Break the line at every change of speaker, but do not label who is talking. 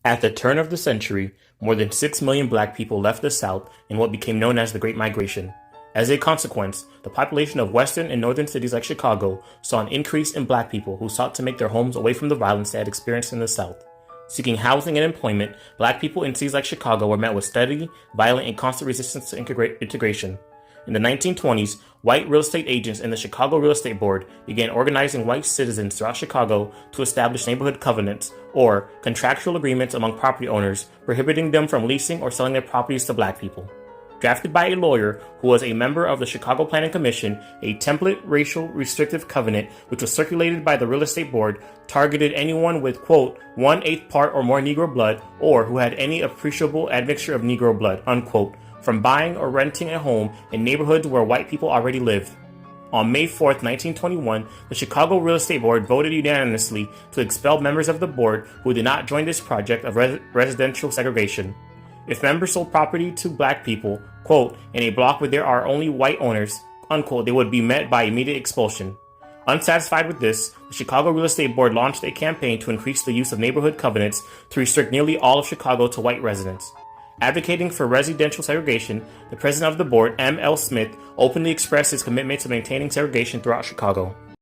At the turn of the century, more than 6 million black people left the South in what became known as the Great Migration. As a consequence, the population of western and northern cities like Chicago saw an increase in black people who sought to make their homes away from the violence they had experienced in the South. Seeking housing and employment, black people in cities like Chicago were met with steady, violent, and constant resistance to integration. In the 1920s, white real estate agents in the Chicago Real Estate Board began organizing white citizens throughout Chicago to establish neighborhood covenants, or contractual agreements among property owners prohibiting them from leasing or selling their properties to black people. Drafted by a lawyer who was a member of the Chicago Planning Commission, a template racial restrictive covenant, which was circulated by the Real Estate Board, targeted anyone with, quote, 1/8 part or more Negro blood, or who had any appreciable admixture of Negro blood, unquote, from buying or renting a home in neighborhoods where white people already lived. On May 4, 1921, the Chicago Real Estate Board voted unanimously to expel members of the board who did not join this project of residential segregation. If members sold property to black people, quote, in a block where there are only white owners, unquote, they would be met by immediate expulsion. Unsatisfied with this, the Chicago Real Estate Board launched a campaign to increase the use of neighborhood covenants to restrict nearly all of Chicago to white residents. Advocating for residential segregation, the president of the board, M. L. Smith, openly expressed his commitment to maintaining segregation throughout Chicago.